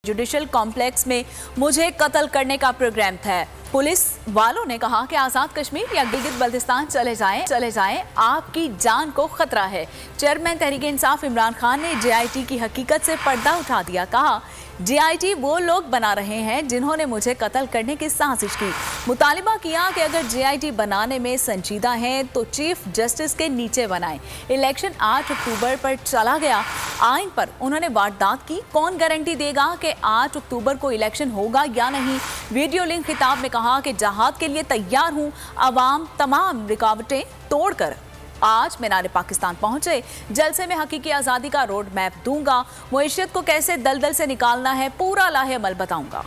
Judicial complex में मुझे कत्ल करने का प्रोग्राम था। पुलिस वालों ने कहा कि आज़ाद कश्मीर या गिलगित बल्तिस्तान चले जाएं, आपकी जान को खतरा है। चेयरमैन तहरीक इंसाफ इमरान खान ने JIT की हकीकत से पर्दा उठा दिया। कहा, JIT वो लोग बना रहे हैं जिन्होंने मुझे कत्ल करने की साजिश की। मुतालिबा किया कि अगर JIT बनाने में संजीदा हैं तो चीफ जस्टिस के नीचे बनाएं। इलेक्शन 8 अक्टूबर पर चला गया। आइन पर उन्होंने वारदात की। कौन गारंटी देगा कि 8 अक्टूबर को इलेक्शन होगा या नहीं? वीडियो लिंक खिताब में कहा कि जहाद के लिए तैयार हूं। अवाम तमाम रुकावटें तोड़कर आज मीनार पाकिस्तान पहुंचे। जलसे में हकीकी आज़ादी का रोड मैप दूंगा। मुईशत को कैसे दलदल से निकालना है, पूरा लाहे अमल बताऊंगा।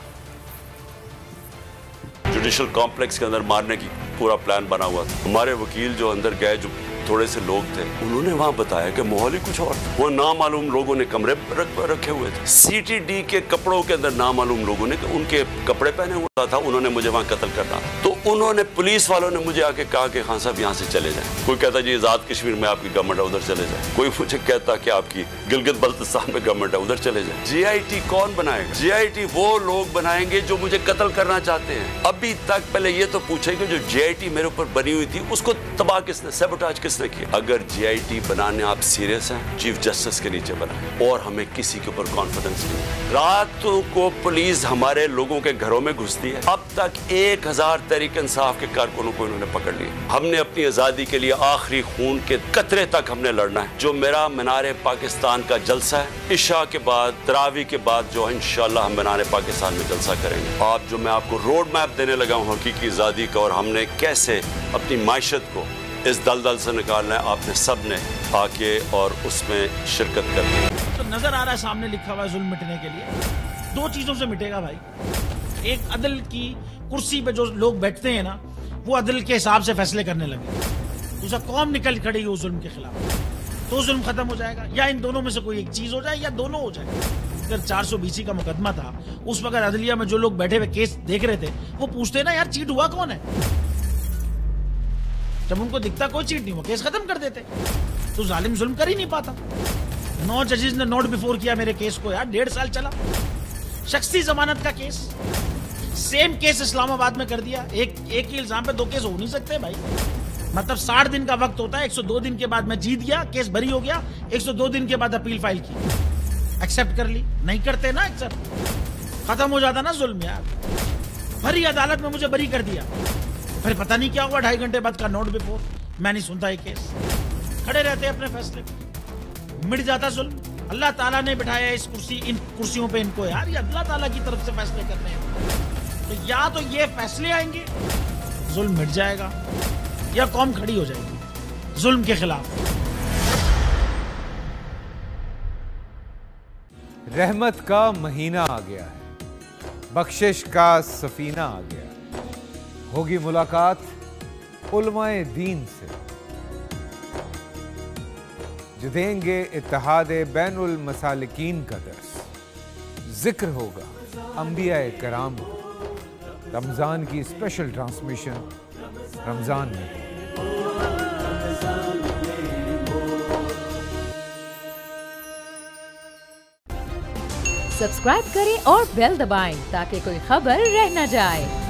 जुडिशल कॉम्प्लेक्स के अंदर मारने की पूरा प्लान बना हुआ था। हमारे वकील जो अंदर गए, जो थोड़े से लोग थे, उन्होंने वहां बताया कि माहौल ही कुछ और था। वो नामालूम लोगों ने कमरे रखे हुए थे। CTD के कपड़ों के अंदर नामालूम लोगों ने उनके कपड़े पहने हुआ था। उन्होंने मुझे वहां कत्ल करना था। तो उन्होंने, पुलिस वालों ने मुझे आके कहा कि खान साहब यहाँ से चले जाएं। कोई कहता जी आज़ाद कश्मीर में आपकी गवर्नमेंट है, उधर चले जाए। कोई मुझे कहता कि आपकी गिलगित बल्तिस्तान में गवर्नमेंट है, उधर चले जाए। JIT कौन बनाएगा? JIT वो लोग बनाएंगे जो मुझे कत्ल करना चाहते हैं। अभी तक पहले ये तो पूछेंगे जो JIT मेरे ऊपर बनी हुई थी उसको तबाह किसने, सैबोटाज किसने किया? अगर JIT बनाने आप सीरियस हैं, चीफ जस्टिस के नीचे बनाए। और हमें किसी के ऊपर कॉन्फिडेंस नहीं। रातों को पुलिस हमारे लोगों के घरों में घुसती है। अब तक 1000 तहरीक इंसाफ के कारकुनों को इन्होंने पकड़ लिया। हमने अपनी आजादी के लिए आखिरी खून के कतरे तक हमने लड़ना है। जो मेरा मीनार पाकिस्तान का जलसा है, इशा के बाद, तरावी के बाद जो है इंशाअल्लाह हम मीनार पाकिस्तान में जलसा करेंगे। आप जो मैं आपको रोड मैप देने लगा हूँ हकीकी आज़ादी का, और हमने कैसे अपनी मायशत को इस दलदल से निकालना है, आपने सब ने आके और उसमें शिरकत करनी है। तो नजर आ रहा है सामने लिखा हुआ है जुल्म मिटने के लिए 2 चीजों से मिटेगा भाई। एक, अदल की कुर्सी पे जो लोग बैठते हैं ना, वो अदल के हिसाब से फैसले करने लगे। दूसरा, कौम निकल खड़ी उस जुल्म के खिलाफ, तो जुल्म खत्म हो जाएगा। या इन दोनों में से कोई एक चीज हो जाए या दोनों हो जाए। अगर 420 का मुकदमा था, उस वक्त अदलिया में जो लोग बैठे हुए केस देख रहे थे, वो पूछते ना यार चीट हुआ कौन है। जब उनको दिखता कोई चीट नहीं, वो केस खत्म कर देते। तो जालिम जुल्म कर ही नहीं पाता। 9 जजेस ने नोट बिफोर किया मेरे केस को यार, 1.5 साल चला। शख्सी जमानत का केस, सेम केस इस्लामाबाद में कर दिया। एक ही इल्जाम पे 2 केस हो नहीं सकते भाई। मतलब 60 दिन का वक्त होता है। 102 दिन के बाद मैं जीत गया, केस बरी हो गया। 102 दिन के बाद अपील फाइल की, एक्सेप्ट कर ली। नहीं करते ना एक्सेप्ट, खत्म हो जाता ना जुल्म यार। भरी अदालत में मुझे बरी कर दिया, फिर पता नहीं क्या हुआ, 2.5 घंटे बाद का नोट बिफोर। मैं नहीं सुनता ये केस, खड़े रहते अपने फैसले पे, मिट जाता जुल्म। अल्लाह ताला ने बिठाया इन कुर्सियों पे इनको यार, ये अल्लाह ताला की तरफ से फैसले करने हैं। तो या तो ये फैसले आएंगे, जुल्म मिट जाएगा, या कौम खड़ी हो जाएगी जुल्म के खिलाफ। रहमत का महीना आ गया है, बख्शिश का सफीना आ गया। होगी मुलाकात उलमाए दीन से, जो देंगे इत्तेहाद बैनुल मसालिकीन का दर्स। जिक्र होगा अंबियाए कराम का। रमज़ान की स्पेशल ट्रांसमिशन रमज़ान में। सब्सक्राइब करें और बेल दबाएं ताकि कोई खबर रह न जाए।